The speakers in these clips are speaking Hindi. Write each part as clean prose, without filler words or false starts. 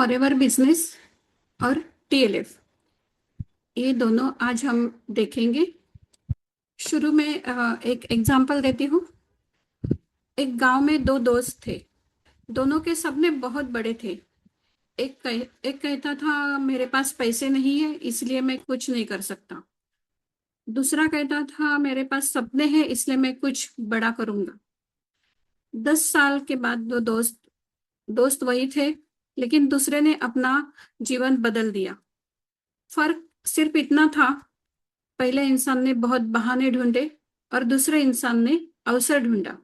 फॉरएवर बिजनेस और टीएलएफ, ये दोनों आज हम देखेंगे। शुरू में एक एग्जांपल देती हूँ। एक गांव में दो दोस्त थे। दोनों के सपने बहुत बड़े थे। एक कहता था मेरे पास पैसे नहीं है इसलिए मैं कुछ नहीं कर सकता। दूसरा कहता था मेरे पास सपने हैं इसलिए मैं कुछ बड़ा करूंगा। 10 साल के बाद दो दोस्त दोस्त वही थे, लेकिन दूसरे ने अपना जीवन बदल दिया। फर्क सिर्फ इतना था, पहले इंसान ने बहुत बहाने ढूंढे और दूसरे इंसान ने अवसर ढूंढा।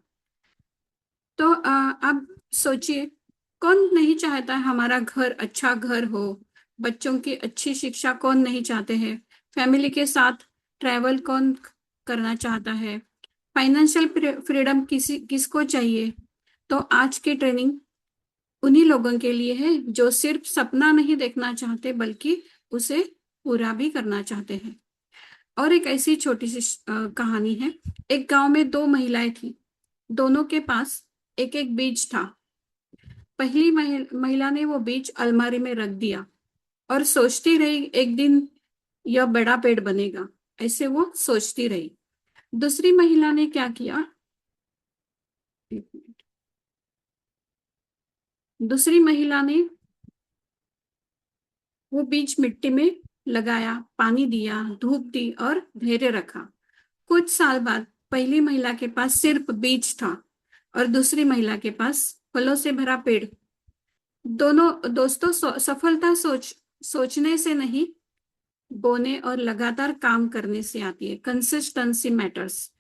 तो आप सोचिए, कौन नहीं चाहता है हमारा घर अच्छा घर हो, बच्चों की अच्छी शिक्षा कौन नहीं चाहते हैं, फैमिली के साथ ट्रैवल कौन करना चाहता है, फाइनेंशियल फ्रीडम किसको चाहिए। तो आज की ट्रेनिंग उन्हीं लोगों के लिए है जो सिर्फ सपना नहीं देखना चाहते बल्कि उसे पूरा भी करना चाहते हैं। और एक ऐसी छोटी सी कहानी है। एक गांव में दो महिलाएं थी। दोनों के पास एक एक बीज था। पहली महिला ने वो बीज अलमारी में रख दिया और सोचती रही एक दिन यह बड़ा पेड़ बनेगा। ऐसे वो सोचती रही। दूसरी महिला ने क्या किया? एक मिनट। दूसरी महिला ने वो बीज मिट्टी में लगाया, पानी दिया, धूप दी और धैर्य रखा। कुछ साल बाद पहली महिला के पास सिर्फ बीज था और दूसरी महिला के पास फलों से भरा पेड़। दोनों दोस्तों, सफलता सोचने से नहीं, बोने और लगातार काम करने से आती है। Consistency matters.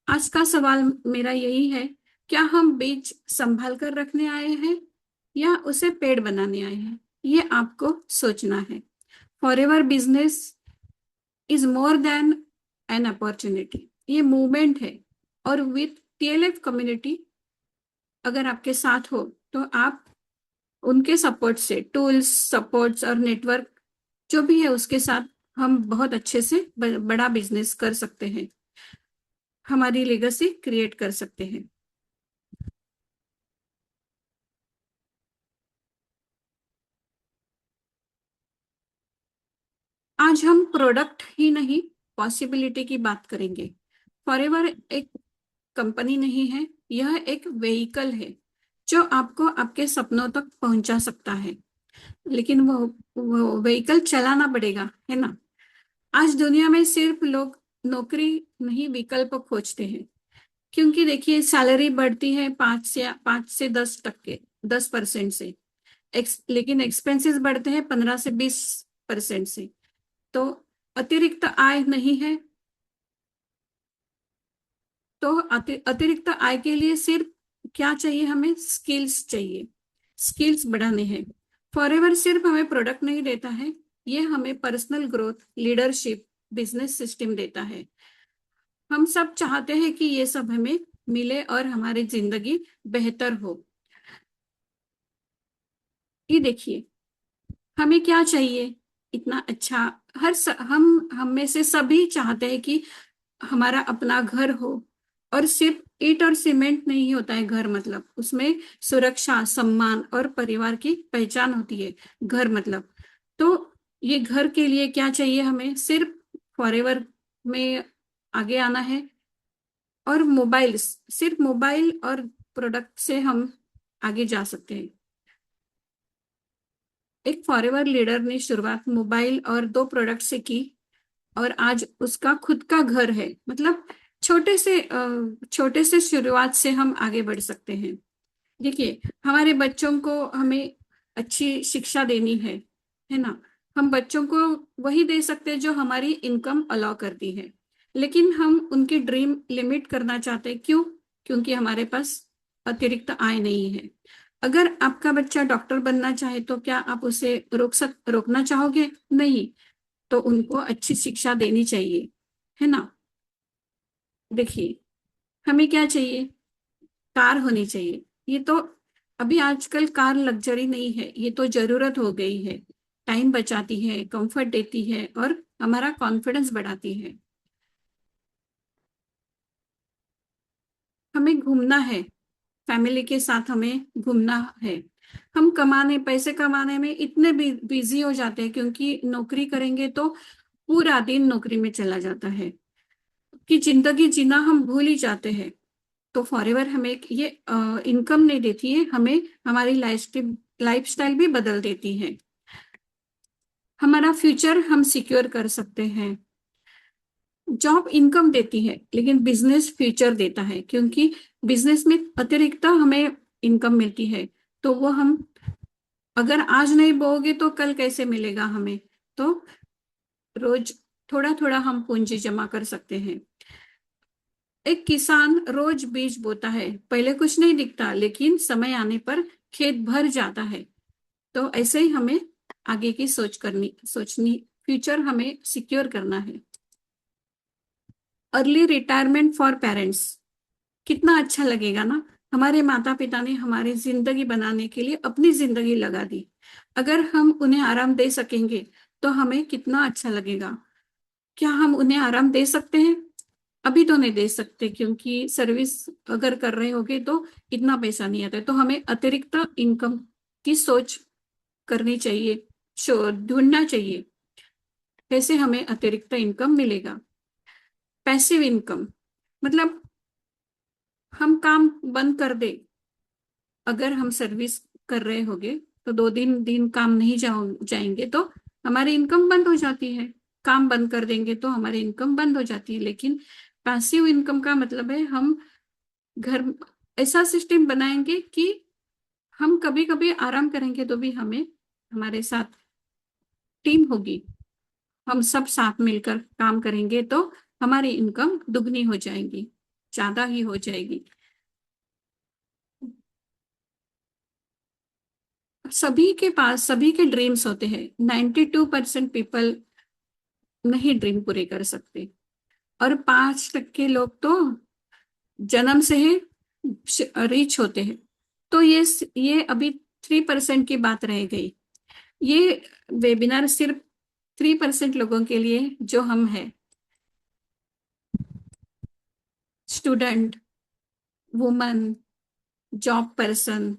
आज का सवाल मेरा यही है, क्या हम बीज संभाल कर रखने आए हैं या उसे पेड़ बनाने आए हैं? ये आपको सोचना है। Forever business is more than an opportunity, ये मूवमेंट है। और विथ टीएलएफ कम्युनिटी अगर आपके साथ हो तो आप उनके सपोर्ट से, टूल्स सपोर्ट्स और नेटवर्क जो भी है उसके साथ हम बहुत अच्छे से बड़ा बिजनेस कर सकते हैं, हमारी लेगेसी क्रिएट कर सकते हैं। आज हम प्रोडक्ट ही नहीं, पॉसिबिलिटी की बात करेंगे। फॉरएवर एक कंपनी नहीं है, यह एक व्हीकल है जो आपको आपके सपनों तक पहुंचा सकता है। लेकिन वो व्हीकल चलाना पड़ेगा, है ना। आज दुनिया में सिर्फ लोग नौकरी नहीं विकल्प खोजते हैं, क्योंकि देखिए सैलरी बढ़ती है 5 से 10%, 10% से। लेकिन एक्सपेंसेस बढ़ते हैं 15 से 20% से। तो अतिरिक्त आय नहीं है। तो अतिरिक्त आय के लिए सिर्फ क्या चाहिए? हमें स्किल्स चाहिए। स्किल्स बढ़ाने हैं। फॉरएवर सिर्फ हमें प्रोडक्ट नहीं देता है, ये हमें personal growth, leadership, business system देता है। हम सब चाहते हैं कि ये सब हमें मिले और हमारी जिंदगी बेहतर हो। ये देखिए, हमें क्या चाहिए? इतना अच्छा, हम में से सभी चाहते हैं कि हमारा अपना घर हो। और सिर्फ ईंट और सीमेंट नहीं होता है घर मतलब, उसमें सुरक्षा, सम्मान और परिवार की पहचान होती है घर मतलब। तो ये घर के लिए क्या चाहिए? हमें सिर्फ फॉरएवर में आगे आना है। और मोबाइल, सिर्फ मोबाइल और प्रोडक्ट से हम आगे जा सकते हैं। एक फॉरएवर लीडर ने शुरुआत मोबाइल और दो प्रोडक्ट से की और आज उसका खुद का घर है। मतलब छोटे से शुरुआत से हम आगे बढ़ सकते हैं। देखिए, हमारे बच्चों को हमें अच्छी शिक्षा देनी है ना। हम बच्चों को वही दे सकते हैं जो हमारी इनकम अलाउ करती है, लेकिन हम उनकी ड्रीम लिमिट करना चाहते हैं। क्यों? क्योंकि हमारे पास अतिरिक्त आय नहीं है। अगर आपका बच्चा डॉक्टर बनना चाहे तो क्या आप उसे रोकना चाहोगे? नहीं। तो उनको अच्छी शिक्षा देनी चाहिए, है ना। देखिए, हमें क्या चाहिए? कार होनी चाहिए। ये तो अभी आजकल कार लग्जरी नहीं है, ये तो जरूरत हो गई है। टाइम बचाती है, कंफर्ट देती है और हमारा कॉन्फिडेंस बढ़ाती है। हमें घूमना है, फैमिली के साथ हमें घूमना है। हम पैसे कमाने में इतने बिजी हो जाते हैं, क्योंकि नौकरी करेंगे तो पूरा दिन नौकरी में चला जाता है कि जिंदगी जीना हम भूल ही जाते हैं। तो फॉरएवर हमें ये इनकम नहीं देती है, हमें हमारी लाइफस्टाइल भी बदल देती है। हमारा फ्यूचर हम सिक्योर कर सकते हैं। जॉब इनकम देती है, लेकिन बिजनेस फ्यूचर देता है, क्योंकि बिजनेस में अतिरिक्त हमें इनकम मिलती है। तो वो हम अगर आज नहीं बोओगे तो कल कैसे मिलेगा हमें। तो रोज थोड़ा थोड़ा हम पूंजी जमा कर सकते हैं। एक किसान रोज बीज बोता है, पहले कुछ नहीं दिखता, लेकिन समय आने पर खेत भर जाता है। तो ऐसे ही हमें आगे की सोचनी, फ्यूचर हमें सिक्योर करना है। अर्ली रिटायरमेंट फॉर पेरेंट्स, कितना अच्छा लगेगा ना। हमारे माता पिता ने हमारी जिंदगी बनाने के लिए अपनी जिंदगी लगा दी। अगर हम उन्हें आराम दे सकेंगे तो हमें कितना अच्छा लगेगा। क्या हम उन्हें आराम दे सकते हैं? अभी तो नहीं दे सकते, क्योंकि सर्विस अगर कर रहे होगे तो इतना पैसा नहीं आता है। तो हमें अतिरिक्त इनकम की सोच करनी चाहिए, ढूंढना चाहिए कैसे हमें अतिरिक्त इनकम मिलेगा। पैसिव इनकम मतलब हम काम बंद कर दे, अगर हम सर्विस कर रहे होंगे तो 2 दिन काम नहीं जाएंगे तो हमारी इनकम बंद हो जाती है। काम बंद कर देंगे तो हमारी इनकम बंद हो जाती है। लेकिन पैसिव इनकम का मतलब है हम घर ऐसा सिस्टम बनाएंगे कि हम कभी कभी आराम करेंगे तो भी हमें हमारे साथ टीम होगी, हम सब साथ मिलकर काम करेंगे तो हमारी इनकम दुगनी हो जाएगी, ज्यादा ही हो जाएगी। सभी के पास सभी के ड्रीम्स होते हैं। 92% पीपल नहीं ड्रीम पूरे कर सकते, और 5% लोग तो जन्म से ही रीच होते हैं। तो ये अभी 3% की बात रह गई। ये वेबिनार सिर्फ 3% लोगों के लिए, जो हम हैं, स्टूडेंट, वुमन, जॉब पर्सन।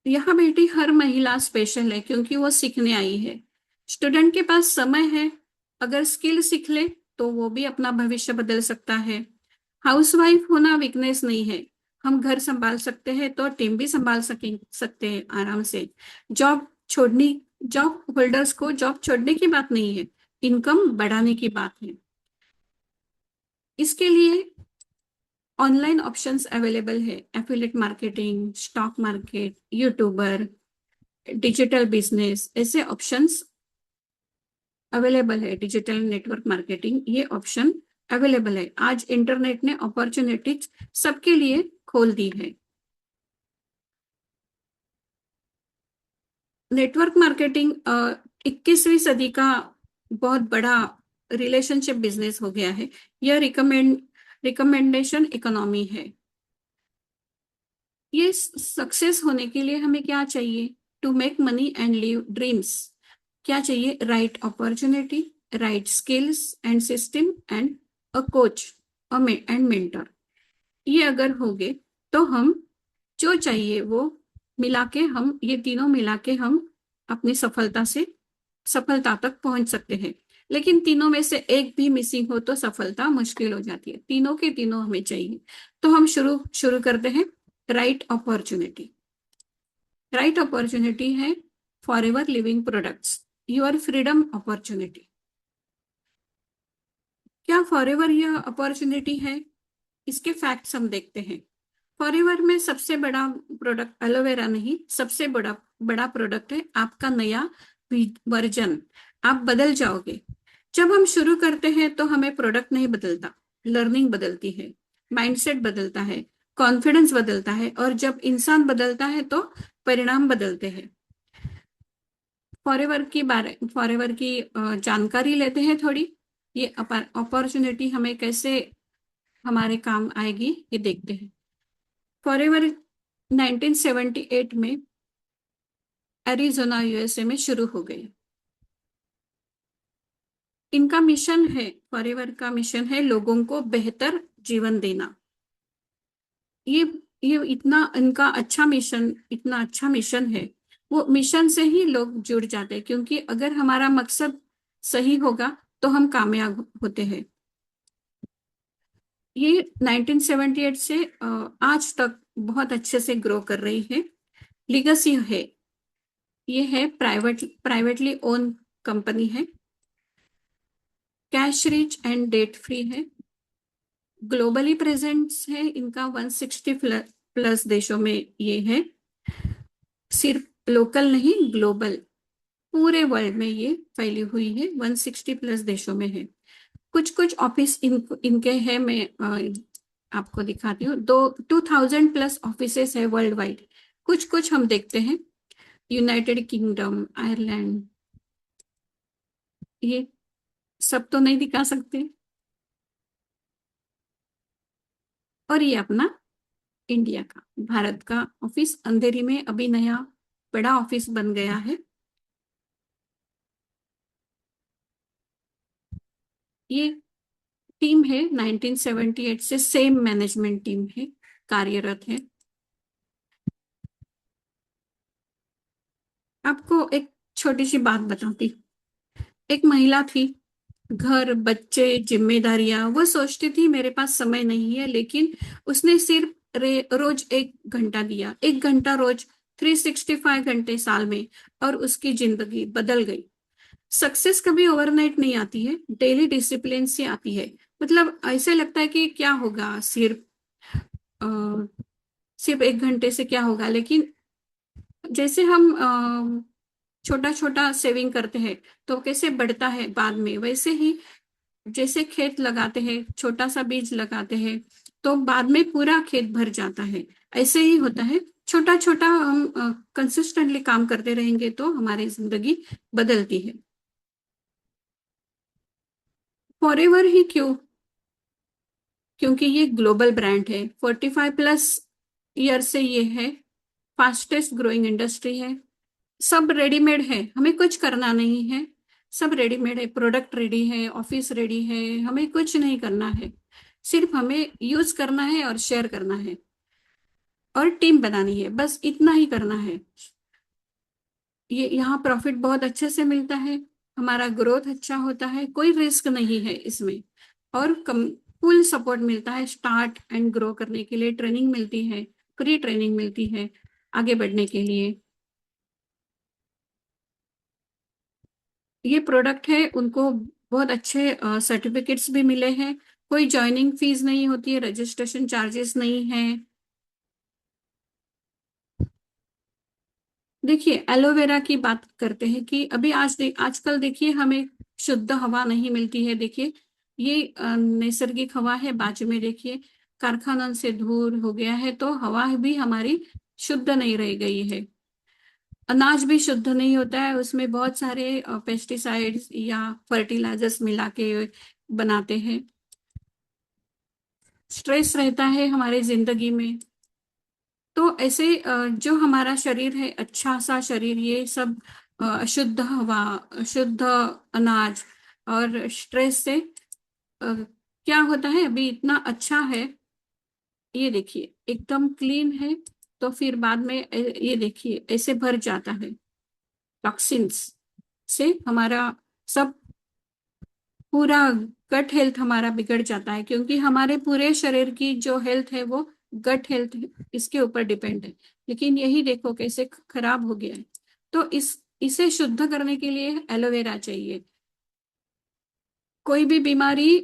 यहाँ बेटी हर महिला स्पेशल है, क्योंकि वो सीखने आई है। स्टूडेंट के पास समय है, अगर स्किल सीख ले तो वो भी अपना भविष्य बदल सकता है। हाउसवाइफ होना वीकनेस नहीं है, हम घर संभाल सकते हैं तो टीम भी संभाल सकते हैं आराम से। जॉब छोड़नी जॉब होल्डर्स को जॉब छोड़ने की बात नहीं है, इनकम बढ़ाने की बात है। इसके लिए ऑनलाइन ऑप्शंस अवेलेबल है, affiliate marketing, stock market, YouTuber, digital business, ऐसे ऑप्शंस अवेलेबल है। डिजिटल नेटवर्क मार्केटिंग, ये ऑप्शन अवेलेबल है। आज इंटरनेट ने अपॉर्चुनिटीज सबके लिए खोल दी है। नेटवर्क मार्केटिंग 21वीं सदी का बहुत बड़ा रिलेशनशिप बिजनेस हो गया है। यह रिकमेंडेशन इकोनॉमी है। ये सक्सेस होने के लिए हमें क्या चाहिए? To make money and live dreams, क्या चाहिए? Right opportunity, right skills and system, and a coach and mentor. ये अगर होंगे तो हम जो चाहिए वो मिला के, हम ये तीनों मिला के हम अपनी सफलता तक पहुंच सकते हैं। लेकिन तीनों में से एक भी मिसिंग हो तो सफलता मुश्किल हो जाती है। तीनों के तीनों हमें चाहिए। तो हम शुरू शुरू करते हैं। Right opportunity. राइट अपॉर्चुनिटी है forever living products, your freedom opportunity. क्या फॉरएवर यह अपॉर्चुनिटी है? इसके फैक्ट्स हम देखते हैं। फॉरएवर में सबसे बड़ा प्रोडक्ट एलोवेरा नहीं, सबसे बड़ा बड़ा प्रोडक्ट है आपका नया वर्जन। आप बदल जाओगे। जब हम शुरू करते हैं तो हमें प्रोडक्ट नहीं बदलता, लर्निंग बदलती है, माइंडसेट बदलता है, कॉन्फिडेंस बदलता है, और जब इंसान बदलता है तो परिणाम बदलते हैं। फॉरएवर की जानकारी लेते हैं थोड़ी। ये अपॉर्चुनिटी हमें कैसे हमारे काम आएगी ये देखते हैं। फॉरएवर 1978 में एरिजोना यूएसए में शुरू हो गई। इनका मिशन है, फॉरएवर का मिशन है लोगों को बेहतर जीवन देना। ये ये इतना अच्छा मिशन है। वो मिशन से ही लोग जुड़ जाते हैं, क्योंकि अगर हमारा मकसद सही होगा तो हम कामयाब होते हैं। ये 1978 से आज तक बहुत अच्छे से ग्रो कर रही है। लीगेसी है। ये है प्राइवेटली ओन कंपनी है। Cash rich and debt free है। ग्लोबली प्रेजेंस है इनका 160 प्लस देशों में ये है। सिर्फ लोकल नहीं, ग्लोबल, पूरे वर्ल्ड में ये फैली हुई है, 160 प्लस देशों में है। कुछ कुछ ऑफिस इनके हैं, मैं आपको दिखाती हूँ। 2000 प्लस ऑफिसेस है वर्ल्ड वाइड। कुछ कुछ हम देखते हैं। यूनाइटेड किंगडम, आयरलैंड, ये सब तो नहीं दिखा सकते। और ये अपना इंडिया का, भारत का ऑफिस अंधेरी में अभी नया बड़ा ऑफिस बन गया है। ये टीम है 1978 से सेम मैनेजमेंट टीम है, कार्यरत है। आपको एक छोटी सी बात बताती। एक महिला थी, घर, बच्चे, जिम्मेदारियां, वो सोचती थी मेरे पास समय नहीं है, लेकिन उसने सिर्फ रोज 1 घंटा दिया, 1 घंटा रोज, 365 घंटे साल में, और उसकी जिंदगी बदल गई। सक्सेस कभी ओवरनाइट नहीं आती है, डेली डिसिप्लिन से आती है। मतलब ऐसे लगता है कि क्या होगा, अ, सिर्फ 1 घंटे से क्या होगा, लेकिन जैसे हम छोटा छोटा सेविंग करते हैं तो कैसे बढ़ता है बाद में, वैसे ही जैसे खेत लगाते हैं, छोटा सा बीज लगाते हैं तो बाद में पूरा खेत भर जाता है। ऐसे ही होता है, छोटा छोटा हम कंसिस्टेंटली काम करते रहेंगे तो हमारी जिंदगी बदलती है। फॉरएवर ही क्यों? क्योंकि ये ग्लोबल ब्रांड है, 45 प्लस ईयर से ये है, फास्टेस्ट ग्रोइंग इंडस्ट्री है। सब रेडीमेड है, हमें कुछ करना नहीं है। सब रेडीमेड है, प्रोडक्ट रेडी है, ऑफिस रेडी है, हमें कुछ नहीं करना है। सिर्फ हमें यूज करना है और शेयर करना है और टीम बनानी है, बस इतना ही करना है। ये यहाँ प्रॉफिट बहुत अच्छे से मिलता है, हमारा ग्रोथ अच्छा होता है, कोई रिस्क नहीं है इसमें। और कम फुल सपोर्ट मिलता है, स्टार्ट एंड ग्रो करने के लिए ट्रेनिंग मिलती है, फ्री ट्रेनिंग मिलती है आगे बढ़ने के लिए। ये प्रोडक्ट है, उनको बहुत अच्छे सर्टिफिकेट्स भी मिले हैं। कोई ज्वाइनिंग फीस नहीं होती है, रजिस्ट्रेशन चार्जेस नहीं है। देखिए, एलोवेरा की बात करते हैं कि अभी आजकल देखिए हमें शुद्ध हवा नहीं मिलती है। देखिए, ये नैसर्गिक हवा है, बाजू में देखिए कारखानों से दूर हो गया है तो हवा भी हमारी शुद्ध नहीं रह गई है। अनाज भी शुद्ध नहीं होता है, उसमें बहुत सारे पेस्टिसाइड्स या फर्टिलाइजर्स मिला के बनाते हैं। स्ट्रेस रहता है हमारे जिंदगी में। तो ऐसे जो हमारा शरीर है, अच्छा सा शरीर, ये सब अशुद्ध हवा, शुद्ध अनाज और स्ट्रेस से क्या होता है, अभी इतना अच्छा है। ये देखिए एकदम क्लीन है, तो फिर बाद में ये देखिए ऐसे भर जाता है टॉक्सिन्स से। हमारा सब पूरा गट हेल्थ हमारा बिगड़ जाता है, क्योंकि हमारे पूरे शरीर की जो हेल्थ है वो गट हेल्थ इसके ऊपर डिपेंड है। लेकिन यही देखो कैसे खराब हो गया है। तो इसे शुद्ध करने के लिए एलोवेरा चाहिए। कोई भी बीमारी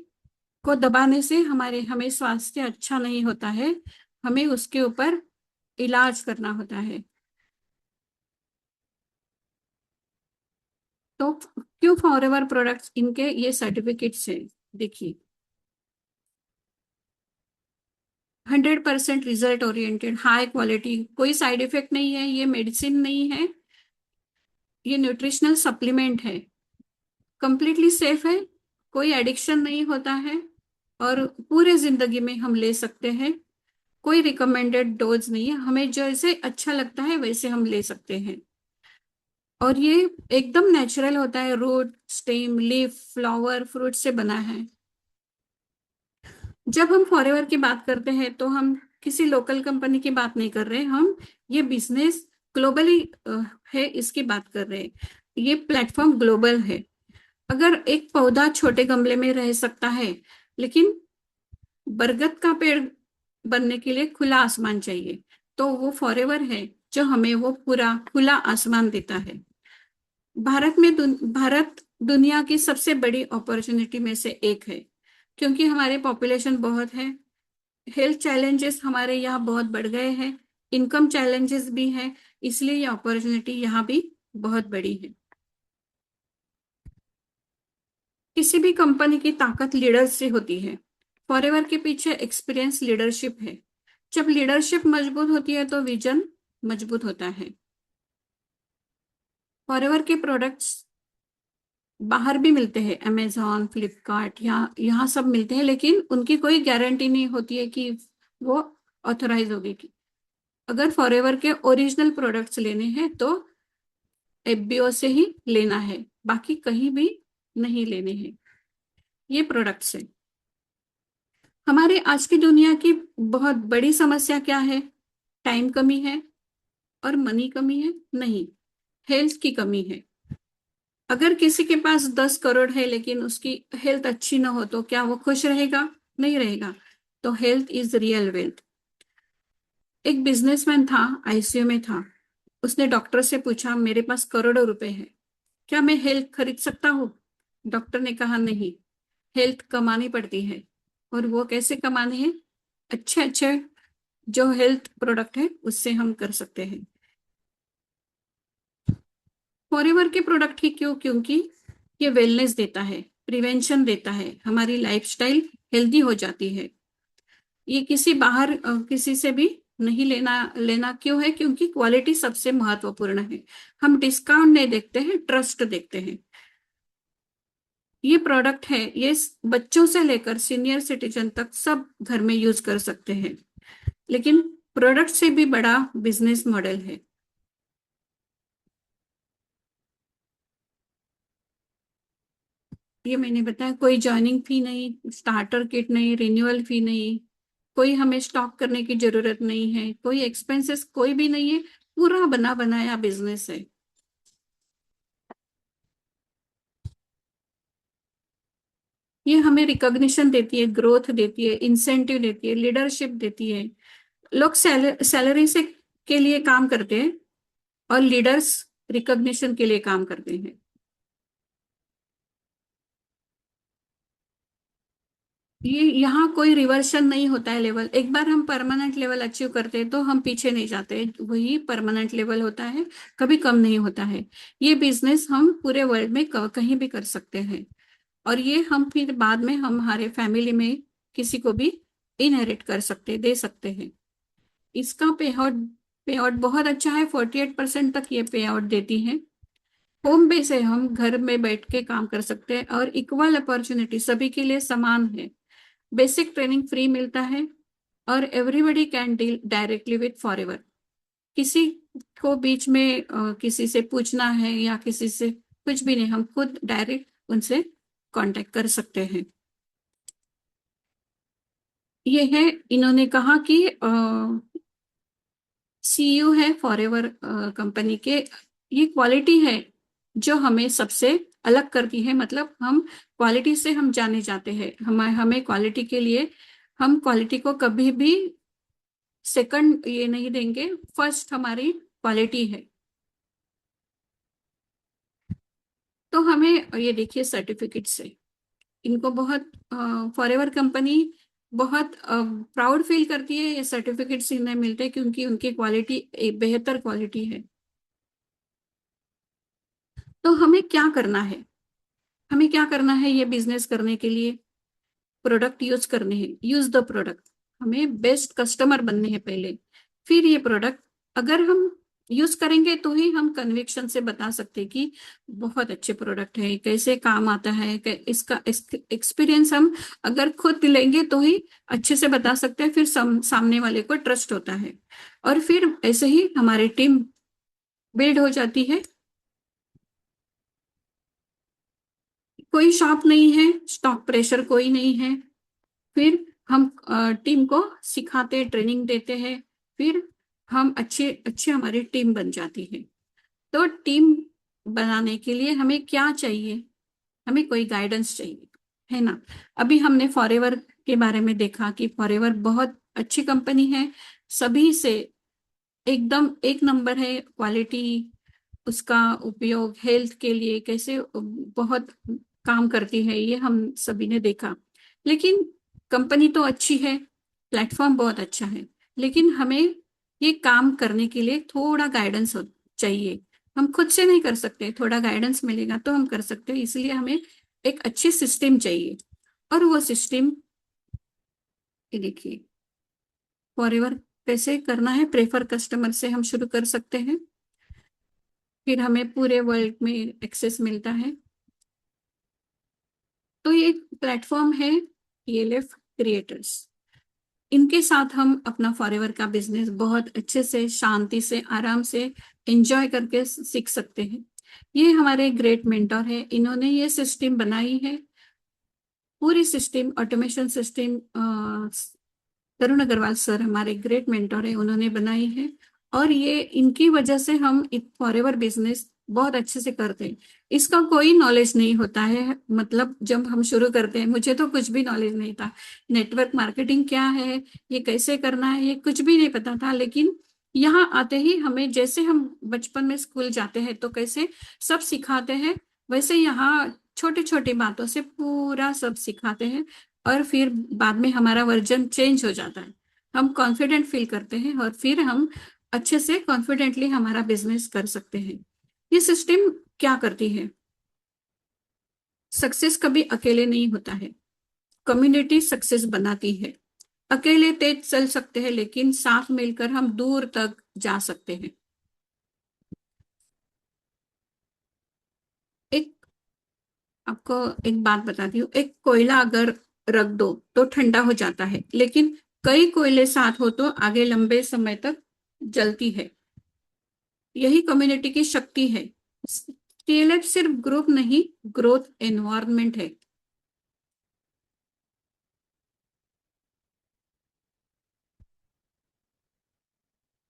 को दबाने से हमें स्वास्थ्य अच्छा नहीं होता है, हमें उसके ऊपर इलाज करना होता है। तो क्यों फॉरएवर प्रोडक्ट्स, इनके ये सर्टिफिकेट्स है, देखिए 100% रिजल्ट ओरिएंटेड, हाई क्वालिटी, कोई साइड इफेक्ट नहीं है, ये मेडिसिन नहीं है, ये न्यूट्रिशनल सप्लीमेंट है, कंप्लीटली सेफ है, कोई एडिक्शन नहीं होता है, और पूरे जिंदगी में हम ले सकते हैं। कोई रिकमेंडेड डोज नहीं है, हमें जैसे अच्छा लगता है वैसे हम ले सकते हैं। और ये एकदम नेचुरल होता है, root, stem, leaf, flower, fruit से बना है। जब हम फॉरएवर की बात करते हैं तो हम किसी लोकल कंपनी की बात नहीं कर रहे, हम ये बिजनेस ग्लोबली है इसकी बात कर रहे हैं। ये प्लेटफॉर्म ग्लोबल है। अगर एक पौधा छोटे गमले में रह सकता है, लेकिन बरगद का पेड़ बनने के लिए खुला आसमान चाहिए, तो वो फॉरएवर है जो हमें वो पूरा खुला आसमान देता है। भारत दुनिया की सबसे बड़ी अपॉर्चुनिटी में से एक है, क्योंकि हमारे पॉपुलेशन बहुत है। हेल्थ चैलेंजेस हमारे यहाँ बहुत बढ़ गए हैं, इनकम चैलेंजेस भी हैं, इसलिए ये अपॉर्चुनिटी यहाँ भी बहुत बड़ी है। किसी भी कंपनी की ताकत लीडर से होती है। फॉरएवर के पीछे एक्सपीरियंस लीडरशिप है। जब लीडरशिप मजबूत होती है तो विजन मजबूत होता है। फॉरएवर के प्रोडक्ट्स बाहर भी मिलते हैं, अमेजोन, फ्लिपकार्ट, यहाँ सब मिलते हैं, लेकिन उनकी कोई गारंटी नहीं होती है कि वो ऑथराइज होगी। कि अगर फॉरएवर के ओरिजिनल प्रोडक्ट्स लेने हैं तो एफबीओ से ही लेना है, बाकी कहीं भी नहीं लेने हैं ये प्रोडक्ट्स है। हमारे आज की दुनिया की बहुत बड़ी समस्या क्या है? टाइम कमी है और मनी कमी है? नहीं, हेल्थ की कमी है। अगर किसी के पास 10 करोड़ है लेकिन उसकी हेल्थ अच्छी ना हो तो क्या वो खुश रहेगा? नहीं रहेगा। तो हेल्थ इज रियल वेल्थ। एक बिजनेसमैन था, आईसीयू में था। उसने डॉक्टर से पूछा, मेरे पास करोड़ों रुपए हैं, क्या मैं हेल्थ खरीद सकता हूँ? डॉक्टर ने कहा, नहीं, हेल्थ कमानी पड़ती है। और वो कैसे कमाने हैं? अच्छे अच्छे जो हेल्थ प्रोडक्ट है उससे हम कर सकते हैं। फॉरएवर के प्रोडक्ट ही क्यों? क्योंकि ये वेलनेस देता है, प्रिवेंशन देता है, हमारी लाइफस्टाइल हेल्दी हो जाती है। ये किसी बाहर किसी से भी नहीं लेना लेना क्यों है? क्योंकि क्वालिटी सबसे महत्वपूर्ण है। हम डिस्काउंट नहीं देखते हैं, ट्रस्ट देखते हैं। ये प्रोडक्ट है, ये बच्चों से लेकर सीनियर सिटीजन तक सब घर में यूज कर सकते हैं। लेकिन प्रोडक्ट से भी बड़ा बिजनेस मॉडल है। ये मैंने बताया, कोई जॉइनिंग फी नहीं, स्टार्टर किट नहीं, रिन्यूअल फी नहीं, कोई हमें स्टॉक करने की जरूरत नहीं है, कोई एक्सपेंसेस कोई भी नहीं है। पूरा बना बनाया बिजनेस है। ये हमें रिकॉग्निशन देती है, ग्रोथ देती है, इंसेंटिव देती है, लीडरशिप देती है। लोग सैलरी से के लिए काम करते हैं और लीडर्स रिकॉग्निशन के लिए काम करते हैं। ये यहाँ कोई रिवर्शन नहीं होता है। लेवल एक बार हम परमानेंट लेवल अचीव करते हैं तो हम पीछे नहीं जाते, वही परमानेंट लेवल होता है, कभी कम नहीं होता है। ये बिजनेस हम पूरे वर्ल्ड में कहीं भी कर सकते हैं। और ये हम फिर बाद में हम हमारे फैमिली में किसी को भी इनहेरिट कर सकते, दे सकते हैं। इसका पे आउट बहुत अच्छा है। 48% तक ये पे आउट देती है। होम बेस है, हम घर में बैठ के काम कर सकते हैं और इक्वल अपॉर्चुनिटी सभी के लिए समान है। बेसिक ट्रेनिंग फ्री मिलता है और everybody can deal directly with forever. किसी को बीच में किसी से पूछना है या किसी से कुछ भी नहीं, हम खुद डायरेक्ट उनसे कांटेक्ट कर सकते हैं। ये है, इन्होंने कहा कि सीईओ है फॉरएवर कंपनी के। ये क्वालिटी है जो हमें सबसे अलग करती है। मतलब हम क्वालिटी से हम जाने जाते हैं। हमें हमें क्वालिटी के लिए, हम क्वालिटी को कभी भी सेकंड ये नहीं देंगे, फर्स्ट हमारी क्वालिटी है। तो हमें ये देखिए सर्टिफिकेट से इनको बहुत, फॉरएवर कंपनी बहुत प्राउड फील करती है। ये सर्टिफिकेट्स इन्हें मिलते हैं क्योंकि उनकी क्वालिटी एक बेहतर क्वालिटी है। तो हमें क्या करना है? हमें क्या करना है ये बिजनेस करने के लिए? प्रोडक्ट यूज करने हैं, यूज द प्रोडक्ट। हमें बेस्ट कस्टमर बनने हैं पहले, फिर ये प्रोडक्ट अगर हम यूज करेंगे तो ही हम कन्विक्शन से बता सकते हैं कि बहुत अच्छे प्रोडक्ट है, कैसे काम आता है, इसका एक्सपीरियंस हम अगर खुद लेंगे तो ही अच्छे से बता सकते हैं। फिर सामने वाले को ट्रस्ट होता है और फिर ऐसे ही हमारी टीम बिल्ड हो जाती है। कोई शॉप नहीं है, स्टॉक प्रेशर कोई नहीं है, फिर हम टीम को सिखाते, ट्रेनिंग देते हैं, फिर हम अच्छे अच्छे हमारी टीम बन जाती है। तो टीम बनाने के लिए हमें क्या चाहिए? हमें कोई गाइडेंस चाहिए, है ना। अभी हमने फॉरएवर के बारे में देखा कि फॉरएवर बहुत अच्छी कंपनी है, सभी से एकदम एक नंबर है क्वालिटी। उसका उपयोग हेल्थ के लिए कैसे बहुत काम करती है, ये हम सभी ने देखा। लेकिन कंपनी तो अच्छी है, प्लेटफॉर्म बहुत अच्छा है, लेकिन हमें ये काम करने के लिए थोड़ा गाइडेंस चाहिए। हम खुद से नहीं कर सकते, थोड़ा गाइडेंस मिलेगा तो हम कर सकते हैं। इसलिए हमें एक अच्छी सिस्टम चाहिए, और वो सिस्टम ये देखिए, फॉरएवर कैसे करना है। प्रेफर कस्टमर से हम शुरू कर सकते हैं, फिर हमें पूरे वर्ल्ड में एक्सेस मिलता है। तो ये प्लेटफॉर्म है टीएलएफ क्रिएटर्स। इनके साथ हम अपना फॉरएवर का बिजनेस बहुत अच्छे से, शांति से, आराम से एंजॉय करके सीख सकते हैं। ये हमारे ग्रेट मेंटर है, इन्होंने ये सिस्टम बनाई है। पूरी सिस्टम, ऑटोमेशन सिस्टम, तरुण अग्रवाल सर हमारे ग्रेट मेंटर है, उन्होंने बनाई है। और ये इनकी वजह से हम फॉरएवर बिजनेस बहुत अच्छे से करते हैं। इसका कोई नॉलेज नहीं होता है, मतलब जब हम शुरू करते हैं, मुझे तो कुछ भी नॉलेज नहीं था। नेटवर्क मार्केटिंग क्या है, ये कैसे करना है, ये कुछ भी नहीं पता था। लेकिन यहाँ आते ही हमें, जैसे हम बचपन में स्कूल जाते हैं तो कैसे सब सिखाते हैं, वैसे यहाँ छोटी छोटी बातों से पूरा सब सिखाते हैं। और फिर बाद में हमारा वर्जन चेंज हो जाता है, हम कॉन्फिडेंट फील करते हैं, और फिर हम अच्छे से कॉन्फिडेंटली हमारा बिजनेस कर सकते हैं। ये सिस्टम क्या करती है? सक्सेस कभी अकेले नहीं होता है, कम्युनिटी सक्सेस बनाती है। अकेले तेज चल सकते हैं, लेकिन साथ मिलकर हम दूर तक जा सकते हैं। एक आपको एक बात बताती हूँ, एक कोयला अगर रख दो तो ठंडा हो जाता है, लेकिन कई कोयले साथ हो तो आगे लंबे समय तक जलती है। यही कम्युनिटी की शक्ति है। टीएलएफ सिर्फ ग्रुप नहीं, ग्रोथ एनवायरनमेंट है।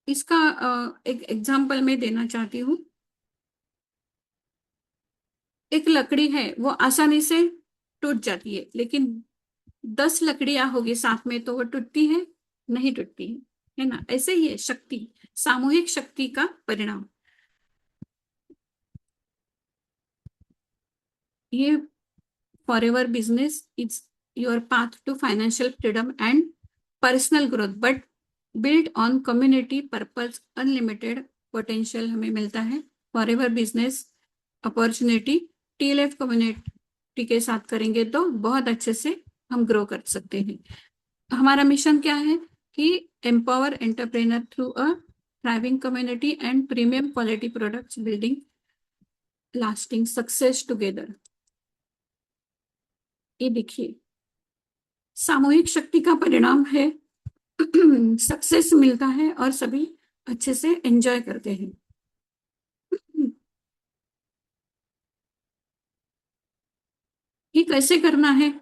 इसका एक एग्जांपल मैं देना चाहती हूँ। एक लकड़ी है, वो आसानी से टूट जाती है, लेकिन 10 लकड़ियां होगी साथ में तो वो टूटती है? नहीं टूटती है ना। ऐसे ही है शक्ति, सामूहिक शक्ति का परिणाम। ये forever business is your path to financial freedom and personal growth, but build on community purpose, unlimited potential हमें मिलता है। Forever business opportunity TLF community के साथ करेंगे तो बहुत अच्छे से हम ग्रो कर सकते हैं। हमारा मिशन क्या है कि empower entrepreneur through a thriving community and premium quality products, building lasting success together. ये देखिए, सामूहिक शक्ति का परिणाम है। सक्सेस मिलता है और सभी अच्छे से एंजॉय करते हैं। ये कैसे करना है?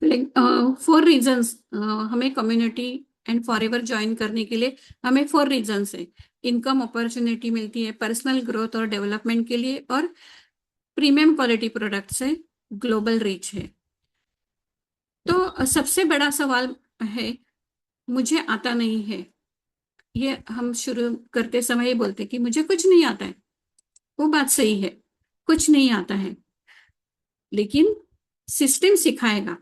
4 रीजंस हमें कम्युनिटी एंड फॉरएवर ज्वाइन करने के लिए, हमें 4 रीजंस है। इनकम अपॉर्चुनिटी मिलती है, पर्सनल ग्रोथ और डेवलपमेंट के लिए, और प्रीमियम क्वालिटी प्रोडक्ट से ग्लोबल रीच है। तो सबसे बड़ा सवाल है, मुझे आता नहीं है। ये हम शुरू करते समय ही बोलते कि मुझे कुछ नहीं आता है। वो बात सही है, कुछ नहीं आता है, लेकिन सिस्टम सिखाएगा।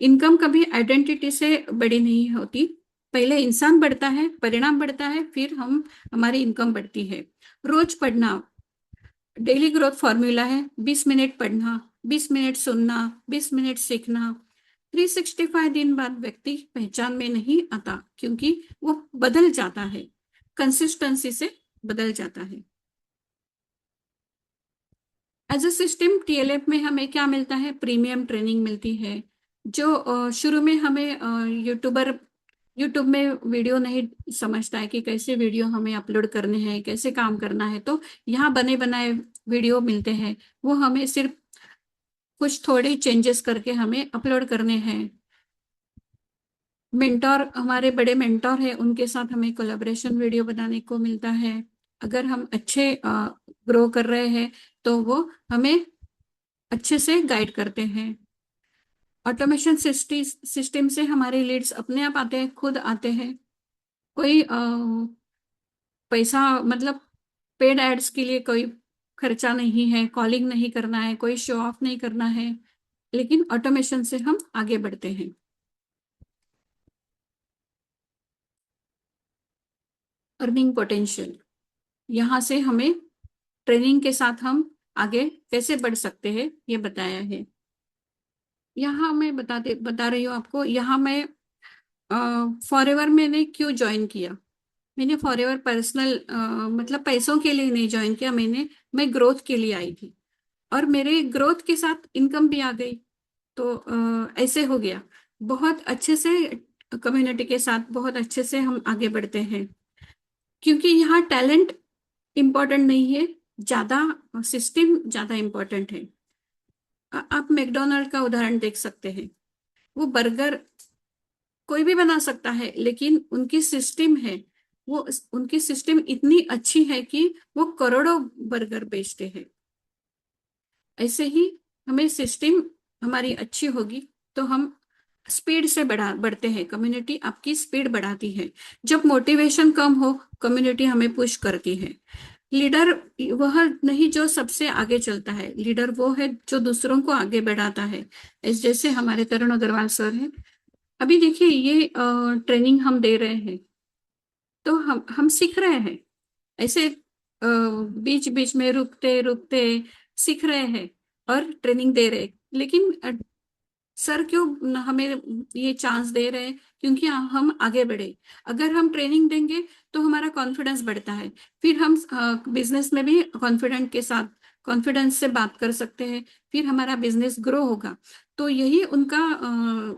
इनकम कभी आइडेंटिटी से बड़ी नहीं होती। पहले इंसान बढ़ता है, परिणाम बढ़ता है, फिर हम हमारी इनकम बढ़ती है। रोज पढ़ना, डेली ग्रोथ फॉर्मूला है। 20 मिनट पढ़ना, 20 मिनट सुनना, 20 मिनट सीखना। 365 दिन बाद व्यक्ति पहचान में नहीं आता, क्योंकि वो बदल जाता है, कंसिस्टेंसी से बदल जाता है। एज ए सिस्टम टीएलएफ में हमें क्या मिलता है? प्रीमियम ट्रेनिंग मिलती है। जो शुरू में हमें यूट्यूबर यूट्यूब में वीडियो नहीं समझता है कि कैसे वीडियो हमें अपलोड करने हैं, कैसे काम करना है, तो यहाँ बने बनाए वीडियो मिलते हैं। वो हमें सिर्फ कुछ थोड़े चेंजेस करके हमें अपलोड करने हैं। मेंटोर, हमारे बड़े मेंटोर है, उनके साथ हमें कोलैबोरेशन वीडियो बनाने को मिलता है। अगर हम अच्छे ग्रो कर रहे हैं तो वो हमें अच्छे से गाइड करते हैं। ऑटोमेशन सिस्टम से हमारे लीड्स अपने आप आते हैं, खुद आते हैं। कोई पैसा, मतलब पेड एड्स के लिए कोई खर्चा नहीं है, कॉलिंग नहीं करना है, कोई शो ऑफ नहीं करना है, लेकिन ऑटोमेशन से हम आगे बढ़ते हैं। अर्निंग पोटेंशियल, यहाँ से हमें ट्रेनिंग के साथ हम आगे कैसे बढ़ सकते हैं ये बताया है। यहाँ मैं बता रही हूँ आपको। यहाँ मैं फॉरएवर मैंने क्यों ज्वाइन किया। मैंने फॉरएवर पर्सनल मतलब पैसों के लिए नहीं ज्वाइन किया, मैं ग्रोथ के लिए आई थी, और मेरे ग्रोथ के साथ इनकम भी आ गई। तो ऐसे हो गया। बहुत अच्छे से कम्युनिटी के साथ बहुत अच्छे से हम आगे बढ़ते हैं, क्योंकि यहाँ टैलेंट इम्पोर्टेंट नहीं है, ज्यादा सिस्टम ज्यादा इम्पोर्टेंट है। आप मैकडोनल्ड का उदाहरण देख सकते हैं। वो बर्गर कोई भी बना सकता है, लेकिन उनकी सिस्टम है, वो उनकी सिस्टम इतनी अच्छी है कि वो करोड़ों बर्गर बेचते हैं। ऐसे ही हमें सिस्टम हमारी अच्छी होगी तो हम स्पीड से बढ़ते हैं। कम्युनिटी आपकी स्पीड बढ़ाती है। जब मोटिवेशन कम हो, कम्युनिटी हमें पुश करती है। लीडर वह नहीं जो सबसे आगे चलता है, लीडर वो है जो दूसरों को आगे बढ़ाता है। जैसे हमारे तरुण अग्रवाल सर हैं। अभी देखिए, ये ट्रेनिंग हम दे रहे हैं, तो हम सीख रहे हैं। ऐसे बीच बीच में रुकते रुकते सीख रहे हैं और ट्रेनिंग दे रहे हैं। लेकिन सर क्यों हमें ये चांस दे रहे हैं? क्योंकि हम आगे बढ़े। अगर हम ट्रेनिंग देंगे तो हमारा कॉन्फिडेंस बढ़ता है, फिर हम बिजनेस में भी कॉन्फिडेंस से बात कर सकते हैं, फिर हमारा बिजनेस ग्रो होगा। तो यही उनका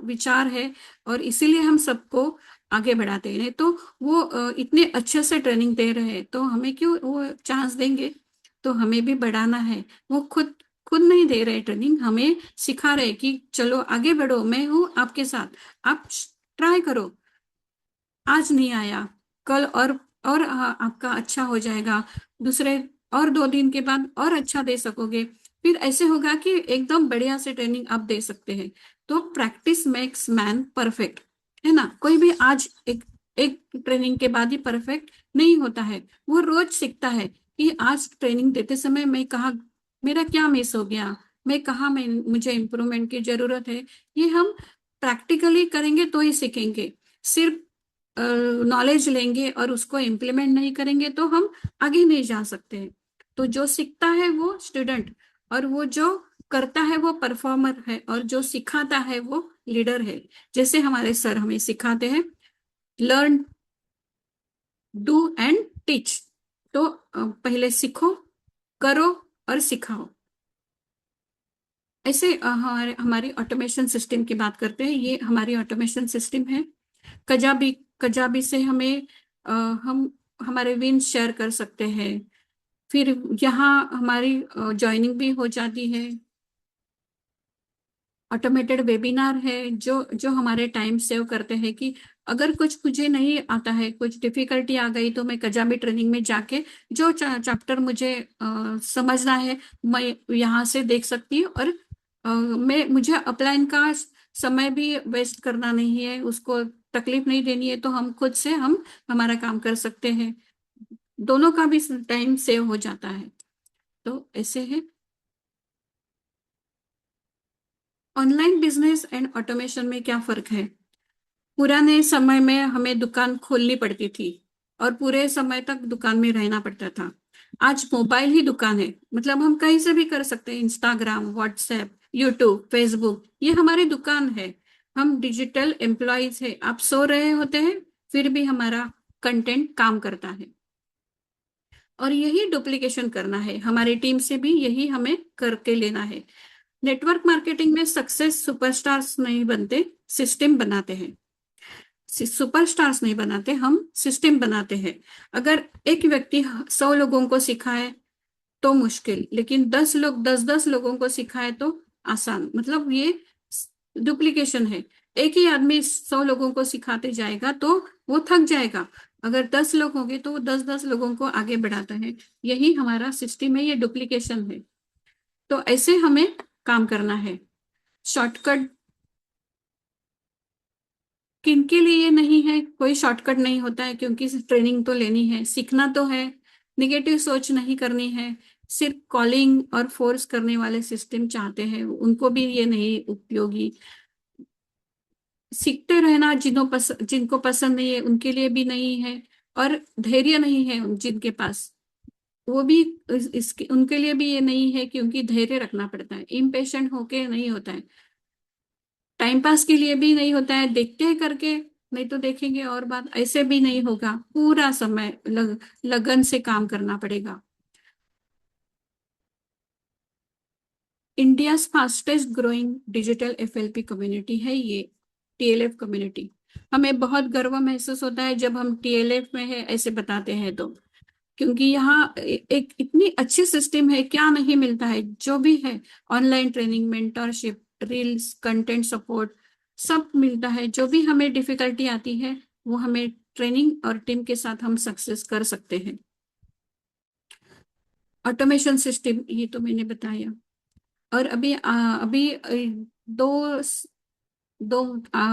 विचार है, और इसीलिए हम सबको आगे बढ़ाते हैं। तो वो इतने अच्छे से ट्रेनिंग दे रहे हैं, तो हमें क्यों वो चांस देंगे? तो हमें भी बढ़ाना है। वो खुद खुद नहीं दे रहे ट्रेनिंग, हमें सिखा रहे कि चलो आगे बढ़ो, मैं हूं आपके साथ, आप ट्राई करो। आज नहीं आया, कल और आपका अच्छा हो जाएगा। दूसरे और 2 दिन के बाद और अच्छा दे सकोगे। फिर ऐसे होगा कि एकदम बढ़िया से ट्रेनिंग आप दे सकते हैं। तो प्रैक्टिस मेक्स मैन परफेक्ट, है ना। कोई भी आज एक एक ट्रेनिंग के बाद ही परफेक्ट नहीं होता है। वो रोज सीखता है कि आज ट्रेनिंग देते समय मैं कहा, मेरा क्या मिस हो गया, मैं कहा, मैं मुझे इम्प्रूवमेंट की जरूरत है। ये हम प्रैक्टिकली करेंगे तो ही सीखेंगे। सिर्फ नॉलेज लेंगे और उसको इम्प्लीमेंट नहीं करेंगे तो हम आगे नहीं जा सकते हैं। तो जो सीखता है वो स्टूडेंट, और वो जो करता है वो परफॉर्मर है, और जो सिखाता है वो लीडर है। जैसे हमारे सर हमें सिखाते हैं, लर्न, डू एंड टीच। तो पहले सीखो, करो और सिखाओ। ऐसे हमारे हमारी ऑटोमेशन सिस्टम की बात करते हैं। ये हमारी ऑटोमेशन सिस्टम है। कजाबी कजाबी से हमें हम हमारे विन शेयर कर सकते हैं। फिर यहाँ हमारी ज्वाइनिंग भी हो जाती है। ऑटोमेटेड वेबिनार है जो जो हमारे टाइम सेव करते हैं कि अगर कुछ मुझे नहीं आता है, कुछ डिफिकल्टी आ गई, तो मैं कजाबी ट्रेनिंग में जाके जो चैप्टर मुझे समझना है, मैं यहाँ से देख सकती हूँ। और मैं मुझे अपलाइन का समय भी वेस्ट करना नहीं है, उसको तकलीफ नहीं देनी है, तो हम खुद से हम हमारा काम कर सकते हैं। दोनों का भी टाइम सेव हो जाता है। तो ऐसे है। ऑनलाइन बिजनेस एंड ऑटोमेशन में क्या फर्क है? पुराने समय में हमें दुकान खोलनी पड़ती थी और पूरे समय तक दुकान में रहना पड़ता था। आज मोबाइल ही दुकान है, मतलब हम कहीं से भी कर सकते हैं। इंस्टाग्राम, व्हाट्सएप, यूट्यूब, फेसबुक, ये हमारी दुकान है। हम डिजिटल एम्प्लॉयज है। आप सो रहे होते हैं, फिर भी हमारा कंटेंट काम करता है। और यही डुप्लीकेशन करना है, हमारी टीम से भी यही हमें करके लेना है। नेटवर्क मार्केटिंग में सक्सेस सुपरस्टार्स नहीं बनते, सिस्टम बनाते हैं। सुपरस्टार्स नहीं बनाते, हम सिस्टम बनाते हैं। अगर एक व्यक्ति 100 लोगों को सिखाए तो मुश्किल, लेकिन 10 लोग 10-10 लोगों को सिखाए तो आसान, मतलब ये डुप्लीकेशन है। एक ही आदमी 100 लोगों को सिखाते जाएगा तो वो थक जाएगा। अगर 10 लोग होंगे तो वो 10-10 लोगों को आगे बढ़ाता है। यही हमारा सिस्टम है, ये डुप्लीकेशन है। तो ऐसे हमें काम करना है। शॉर्टकट किनके लिए नहीं है, कोई शॉर्टकट नहीं होता है, क्योंकि ट्रेनिंग तो लेनी है, सीखना तो है। निगेटिव सोच नहीं करनी है। सिर्फ कॉलिंग और फोर्स करने वाले सिस्टम चाहते हैं, उनको भी ये नहीं उपयोगी। सीखते रहना जिनको पसंद नहीं है उनके लिए भी नहीं है। और धैर्य नहीं है जिनके पास, वो भी इसके उनके लिए भी ये नहीं है, क्योंकि धैर्य रखना पड़ता है, इम्पेशेंट होके नहीं होता है। टाइम पास के लिए भी नहीं होता है, देखते हैं करके, नहीं तो देखेंगे और बात, ऐसे भी नहीं होगा। पूरा समय लगन से काम करना पड़ेगा। India fastest growing digital FLP community है ये टीएलएफ कम्युनिटी। हमें बहुत गर्व महसूस होता है जब हम टीएलएफ में है ऐसे बताते हैं तो, क्योंकि यहाँ एक इतनी अच्छी सिस्टम है, क्या नहीं मिलता है, जो भी है। Online training, mentorship, reels, content support, सब मिलता है। जो भी हमें डिफिकल्टी आती है वो हमें ट्रेनिंग और टीम के साथ हम सक्सेस कर सकते हैं। ऑटोमेशन सिस्टम ये तो मैंने बताया। और दो दो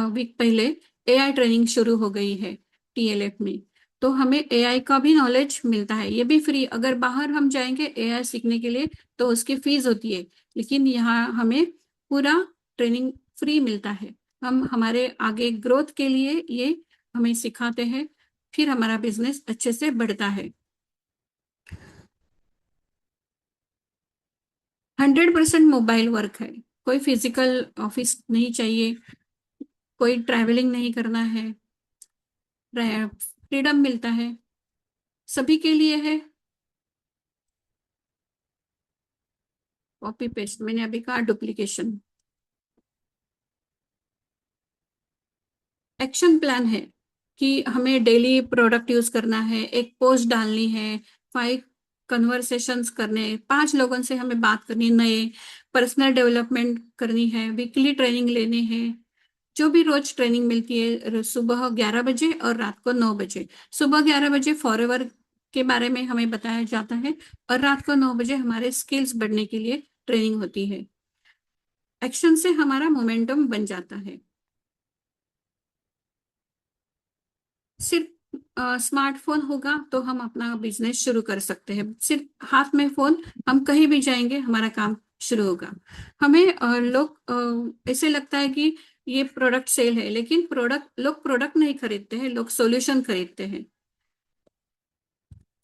वीक पहले एआई ट्रेनिंग शुरू हो गई है टीएलएफ में। तो हमें एआई का भी नॉलेज मिलता है, ये भी फ्री। अगर बाहर हम जाएंगे एआई सीखने के लिए तो उसकी फीस होती है, लेकिन यहाँ हमें पूरा ट्रेनिंग फ्री मिलता है। हम हमारे आगे ग्रोथ के लिए ये हमें सिखाते हैं, फिर हमारा बिजनेस अच्छे से बढ़ता है। 100% मोबाइल वर्क है, कोई फिजिकल ऑफिस नहीं चाहिए, कोई ट्रैवलिंग नहीं करना है, फ्रीडम मिलता है, सभी के लिए है। कॉपी पेस्ट मैंने अभी कहा, डुप्लीकेशन। एक्शन प्लान है कि हमें डेली प्रोडक्ट यूज करना है, एक पोस्ट डालनी है, 5 कन्वर्सेशंस करने, 5 लोगों से हमें बात करनी, नए पर्सनल डेवलपमेंट करनी है, वीकली ट्रेनिंग लेनी है। जो भी रोज ट्रेनिंग मिलती है, सुबह 11 बजे और रात को 9 बजे। सुबह 11 बजे फॉरएवर के बारे में हमें बताया जाता है, और रात को 9 बजे हमारे स्किल्स बढ़ने के लिए ट्रेनिंग होती है। एक्शन से हमारा मोमेंटम बन जाता है। सिर्फ स्मार्टफोन होगा तो हम अपना बिजनेस शुरू कर सकते हैं। सिर्फ हाथ में फोन, हम कहीं भी जाएंगे हमारा काम शुरू होगा। हमें ऐसे लगता है कि ये प्रोडक्ट सेल है, लेकिन लोग प्रोडक्ट नहीं खरीदते हैं, लोग सॉल्यूशन खरीदते हैं।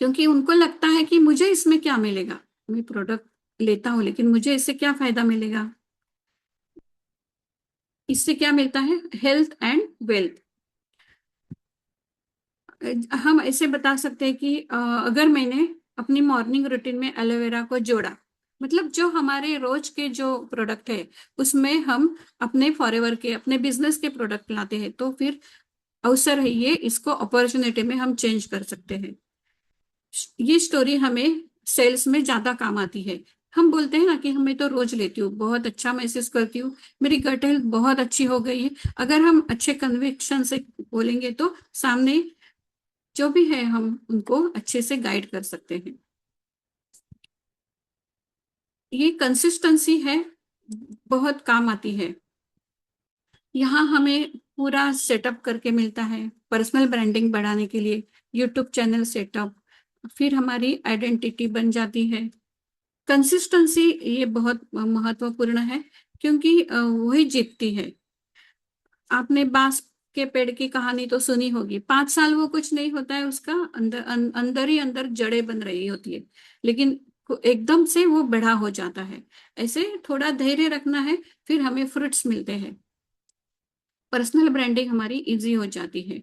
क्योंकि उनको लगता है कि मुझे इसमें क्या मिलेगा, मैं प्रोडक्ट लेता हूँ लेकिन मुझे इससे क्या फायदा मिलेगा। इससे क्या मिलता है, हेल्थ एंड वेल्थ। हम ऐसे बता सकते हैं कि अगर मैंने अपनी मॉर्निंग रूटीन में एलोवेरा को जोड़ा, मतलब जो हमारे रोज के जो प्रोडक्ट है उसमें हम अपने फॉरएवर के, अपने बिजनेस के प्रोडक्ट लाते हैं, तो फिर अवसर है ये, इसको अपॉर्चुनिटी में हम चेंज कर सकते हैं। ये स्टोरी हमें सेल्स में ज्यादा काम आती है। हम बोलते हैं ना कि मैं तो रोज लेती हूँ, बहुत अच्छा महसूस करती हूँ, मेरी गट हेल्थ बहुत अच्छी हो गई है। अगर हम अच्छे कन्विक्शन से बोलेंगे तो सामने जो भी है हम उनको अच्छे से गाइड कर सकते हैं। ये कंसिस्टेंसी है, बहुत काम आती है। यहाँ हमें पूरा सेटअप करके मिलता है पर्सनल ब्रांडिंग बढ़ाने के लिए। यूट्यूब चैनल सेटअप, फिर हमारी आइडेंटिटी बन जाती है। कंसिस्टेंसी ये बहुत महत्वपूर्ण है, क्योंकि वही जीतती है। आपने बांस के पेड़ की कहानी तो सुनी होगी, 5 साल वो कुछ नहीं होता है, उसका अंदर ही अंदर जड़ें बन रही होती है, लेकिन एकदम से वो बड़ा हो जाता है। ऐसे थोड़ा धैर्य रखना है, फिर हमें फ्रूट्स मिलते हैं। पर्सनल ब्रांडिंग हमारी इजी हो जाती है।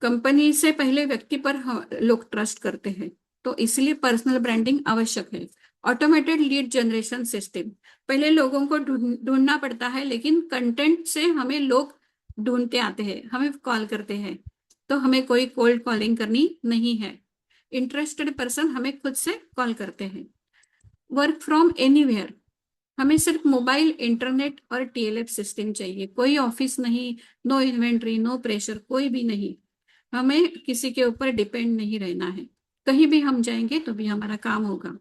कंपनी से पहले व्यक्ति पर लोग ट्रस्ट करते हैं, तो इसलिए पर्सनल ब्रांडिंग आवश्यक है। ऑटोमेटेड लीड जनरेशन सिस्टम, पहले लोगों को ढूंढना पड़ता है, लेकिन कंटेंट से हमें लोग ढूंढते आते हैं, हमें कॉल करते हैं, तो हमें कोई कोल्ड कॉलिंग करनी नहीं है। इंटरेस्टेड पर्सन हमें खुद से कॉल करते हैं। वर्क फ्रॉम एनीवेयर, हमें सिर्फ मोबाइल, इंटरनेट और टीएलएफ सिस्टम चाहिए, कोई ऑफिस नहीं, नो इन्वेंट्री, नो प्रेशर, कोई भी नहीं। हमें किसी के ऊपर डिपेंड नहीं रहना है। कहीं भी हम जाएंगे तो भी हमारा काम होगा।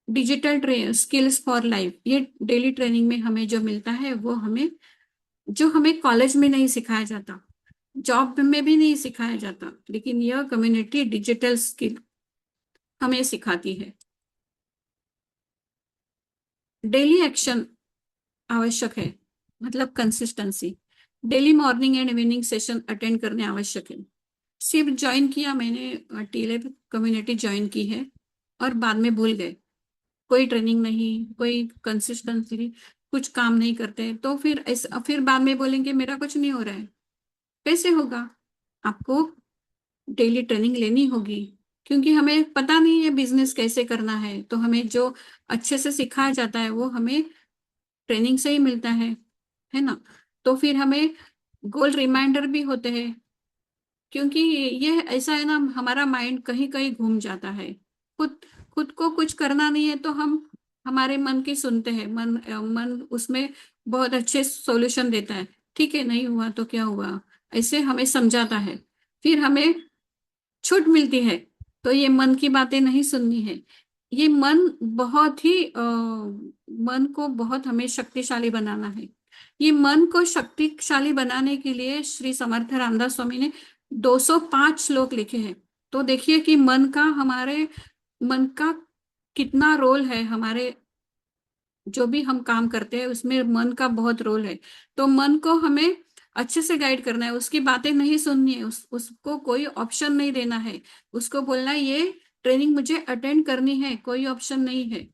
डिजिटल स्किल्स फॉर लाइफ, ये डेली ट्रेनिंग में हमें जो मिलता है वो हमें, जो हमें कॉलेज में नहीं सिखाया जाता, जॉब में भी नहीं सिखाया जाता, लेकिन यह कम्युनिटी डिजिटल स्किल हमें सिखाती है। डेली एक्शन आवश्यक है, मतलब consistency. Daily morning and evening session attend करने आवश्यक है। सिर्फ ज्वाइन किया मैंने, टीएलएफ कम्युनिटी ज्वाइन की है और बाद में भूल गए, कोई ट्रेनिंग नहीं, कोई कंसिस्टेंसी, कुछ काम नहीं करते, तो फिर ऐसा फिर बाद में बोलेंगे मेरा कुछ नहीं हो रहा है। कैसे होगा? आपको डेली ट्रेनिंग लेनी होगी, क्योंकि हमें पता नहीं है बिजनेस कैसे करना है, तो हमें जो अच्छे से सिखाया जाता है वो हमें ट्रेनिंग से ही मिलता है ना। तो फिर हमें गोल रिमाइंडर भी होते हैं, क्योंकि ये ऐसा है ना, हमारा माइंड कहीं कहीं घूम जाता है। खुद खुद को कुछ करना नहीं है तो हम हमारे मन की सुनते हैं, मन उसमें बहुत अच्छे सॉल्यूशन देता है। ठीक है, नहीं हुआ तो क्या हुआ, ऐसे हमें समझाता है। फिर हमें छूट मिलती है, तो ये मन की बातें नहीं सुननी है। ये मन बहुत ही मन को बहुत हमें शक्तिशाली बनाना है। ये मन को शक्तिशाली बनाने के लिए श्री समर्थ रामदास स्वामी ने 205 श्लोक लिखे हैं। तो देखिए कि मन का, हमारे मन का कितना रोल है, हमारे जो भी हम काम करते हैं उसमें मन का बहुत रोल है। तो मन को हमें अच्छे से गाइड करना है, उसकी बातें नहीं सुननी है, उसको कोई ऑप्शन नहीं देना है। उसको बोलना है ये ट्रेनिंग मुझे अटेंड करनी है, कोई ऑप्शन नहीं है,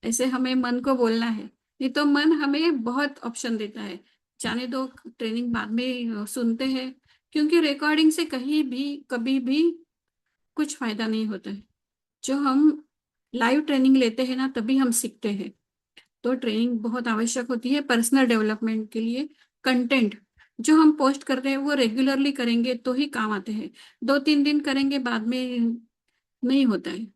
ऐसे हमें मन को बोलना है। नहीं तो मन हमें बहुत ऑप्शन देता है, जाने दो, ट्रेनिंग बाद में सुनते हैं, क्योंकि रिकॉर्डिंग से कहीं भी कभी भी कुछ फायदा नहीं होता है। जो हम लाइव ट्रेनिंग लेते हैं ना, तभी हम सीखते हैं। तो ट्रेनिंग बहुत आवश्यक होती है पर्सनल डेवलपमेंट के लिए। कंटेंट जो हम पोस्ट करते हैं वो रेगुलरली करेंगे तो ही काम आते हैं। 2-3 दिन करेंगे, बाद में नहीं होता है,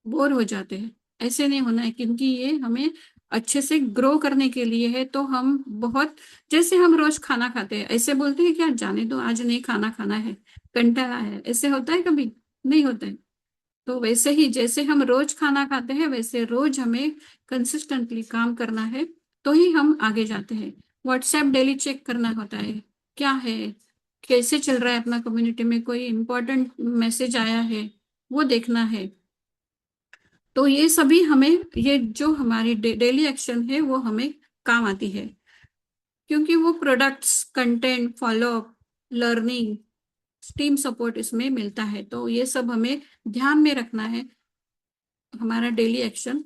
बोर हो जाते हैं। ऐसे नहीं होना है, क्योंकि ये हमें अच्छे से ग्रो करने के लिए है। तो हम बहुत, जैसे हम रोज खाना खाते हैं, ऐसे बोलते हैं कि आज जाने दो, आज नहीं खाना खाना है, कंटाला है, ऐसे होता है कभी? नहीं होता है। तो वैसे ही जैसे हम रोज खाना खाते हैं, वैसे रोज हमें कंसिस्टेंटली काम करना है, तो ही हम आगे जाते हैं। व्हाट्सएप डेली चेक करना होता है, क्या है, कैसे चल रहा है अपना कम्युनिटी में, कोई इम्पोर्टेंट मैसेज आया है वो देखना है। तो ये सभी हमें, ये जो हमारी डेली एक्शन है वो हमें काम आती है, क्योंकि वो products, content, follow up, learning, team support इसमें मिलता है। तो ये सब हमें ध्यान में रखना है, हमारा डेली एक्शन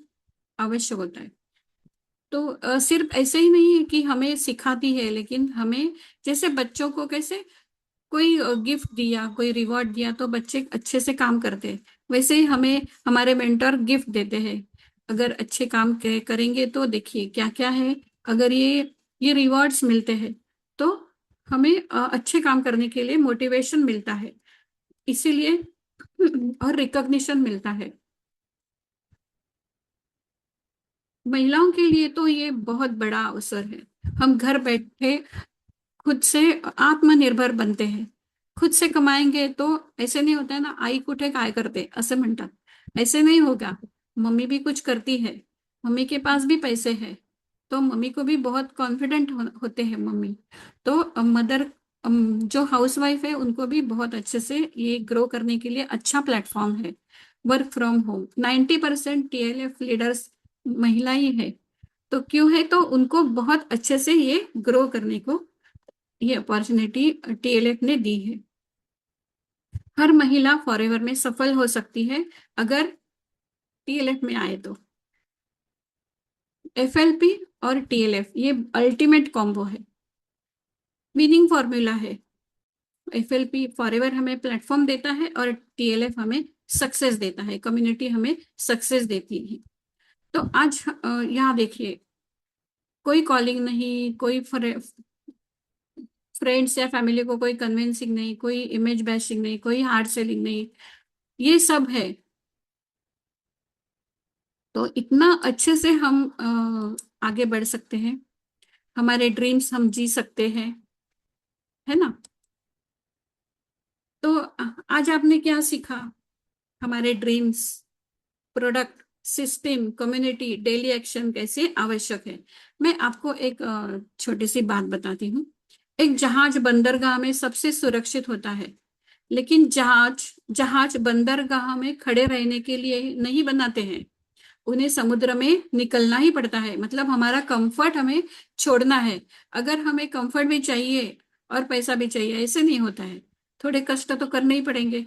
आवश्यक होता है। तो सिर्फ ऐसे ही नहीं है कि हमें सिखाती है, लेकिन हमें, जैसे बच्चों को कैसे कोई गिफ्ट दिया, कोई रिवॉर्ड दिया तो बच्चे अच्छे से काम करते हैं, वैसे ही हमें हमारे मेंटर गिफ्ट देते हैं। अगर अच्छे काम करेंगे तो देखिए क्या क्या है, अगर ये रिवॉर्ड्स मिलते हैं तो हमें अच्छे काम करने के लिए मोटिवेशन मिलता है, इसीलिए और रिकॉग्निशन मिलता है। महिलाओं के लिए तो ये बहुत बड़ा अवसर है। हम घर बैठे खुद से आत्मनिर्भर बनते हैं, खुद से कमाएंगे तो ऐसे नहीं होता है ना, आई कुठे काय करते असे म्हणतात, ऐसे नहीं होगा। मम्मी भी कुछ करती है, मम्मी के पास भी पैसे हैं, तो मम्मी को भी बहुत कॉन्फिडेंट होते हैं मम्मी। तो मदर, जो हाउस वाइफ है उनको भी बहुत अच्छे से ये ग्रो करने के लिए अच्छा प्लेटफॉर्म है। Work from home, 90% TLF leaders महिला ही है। तो क्यों है? तो उनको बहुत अच्छे से ये ग्रो करने को ये अपॉर्चुनिटी टीएलएफ ने दी है। हर महिला फॉरएवर में सफल हो सकती है अगर टीएलएफ में आए तो। एफएलपी और टीएलएफ ये अल्टीमेट कॉम्बो है, विनिंग फॉर्मूला है। एफएलपी फॉरएवर हमें प्लेटफॉर्म देता है और टीएलएफ हमें सक्सेस देता है, कम्युनिटी हमें सक्सेस देती है। तो आज यहाँ देखिए, कोई कॉलिंग नहीं, कोई फ्रेंड्स या फैमिली को कोई कन्विंसिंग नहीं, कोई इमेज बैशिंग नहीं, कोई हार्ड सेलिंग नहीं, ये सब है। तो इतना अच्छे से हम आगे बढ़ सकते हैं, हमारे ड्रीम्स हम जी सकते हैं, है ना। तो आज आपने क्या सीखा? हमारे dreams, product, system, community, daily action कैसे आवश्यक है। मैं आपको एक छोटी सी बात बताती हूँ। एक जहाज बंदरगाह में सबसे सुरक्षित होता है, लेकिन जहाज जहाज बंदरगाह में खड़े रहने के लिए नहीं बनाते हैं, उन्हें समुद्र में निकलना ही पड़ता है। मतलब हमारा कंफर्ट हमें छोड़ना है। अगर हमें कंफर्ट भी चाहिए और पैसा भी चाहिए, ऐसे नहीं होता है, थोड़े कष्ट तो करने ही पड़ेंगे।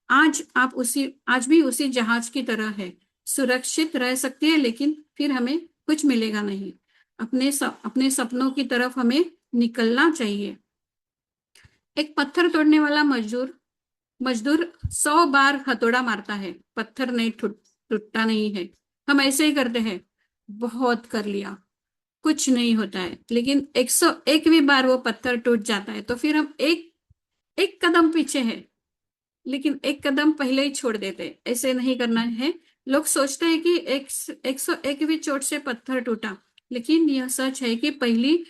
आज भी उसी जहाज की तरह है, सुरक्षित रह सकती है, लेकिन फिर हमें कुछ मिलेगा नहीं। अपने सपनों की तरफ हमें निकलना चाहिए। एक पत्थर तोड़ने वाला मजदूर मजदूर 100 बार हथौड़ा मारता है, पत्थर नहीं टूटता नहीं है। हम ऐसे ही करते हैं, बहुत कर लिया, कुछ नहीं होता है, लेकिन 101वीं बार वो पत्थर टूट जाता है, तो फिर हम एक एक कदम पीछे है, लेकिन एक कदम पहले ही छोड़ देते हैं। ऐसे नहीं करना है। लोग सोचते हैं कि 101वीं चोट से पत्थर टूटा, लेकिन यह सच है कि पहली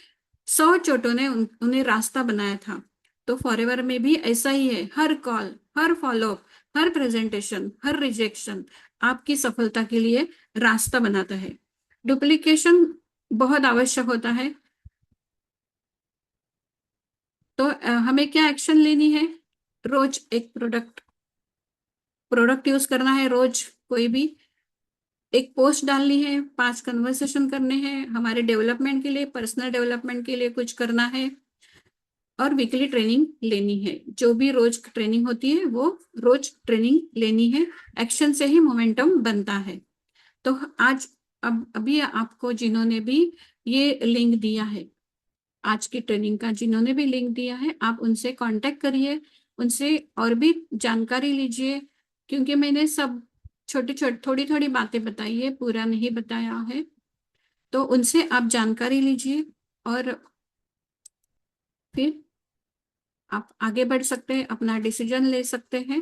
100 चोटों ने उन्हें रास्ता बनाया था। तो फॉरएवर में भी ऐसा ही है। हर कॉल, हर फॉलोअप, हर प्रेजेंटेशन, हर रिजेक्शन आपकी सफलता के लिए रास्ता बनाता है। डुप्लीकेशन बहुत आवश्यक होता है। तो हमें क्या एक्शन लेनी है? रोज एक प्रोडक्ट यूज करना है। रोज कोई भी एक पोस्ट डालनी है, 5 कन्वर्सेशन करने हैं, हमारे डेवलपमेंट के लिए, पर्सनल डेवलपमेंट के लिए कुछ करना है, और वीकली ट्रेनिंग लेनी है। जो भी रोज ट्रेनिंग होती है वो रोज ट्रेनिंग लेनी है। एक्शन से ही मोमेंटम बनता है। तो आज अब अभी आपको जिन्होंने भी ये लिंक दिया है, आज की ट्रेनिंग का जिन्होंने भी लिंक दिया है, आप उनसे कांटेक्ट करिए, उनसे और भी जानकारी लीजिए, क्योंकि मैंने सब छोटी छोटी थोड़ी थोड़ी बातें बताई है, पूरा नहीं बताया है। तो उनसे आप जानकारी लीजिए और फिर आप आगे बढ़ सकते हैं, अपना डिसीजन ले सकते हैं।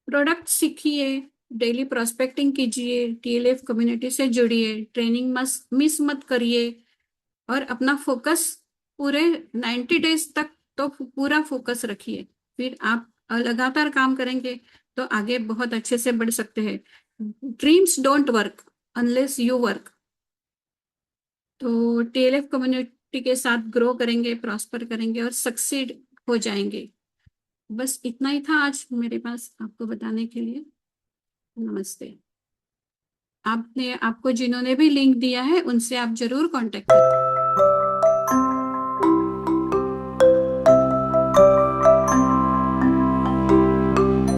प्रोडक्ट सीखिए, डेली प्रोस्पेक्टिंग कीजिए, टीएलएफ कम्युनिटी से जुड़िए, ट्रेनिंग मिस मत करिए, और अपना फोकस पूरे 90 डेज तक तो पूरा फोकस रखिए। फिर आप लगातार काम करेंगे तो आगे बहुत अच्छे से बढ़ सकते हैं। Dreams don't work unless you work. तो टीएलएफ कम्युनिटी के साथ ग्रो करेंगे, प्रॉस्पर करेंगे और सक्सीड हो जाएंगे। बस इतना ही था आज मेरे पास आपको बताने के लिए। नमस्ते। आपको जिन्होंने भी लिंक दिया है उनसे आप जरूर कांटेक्ट करें।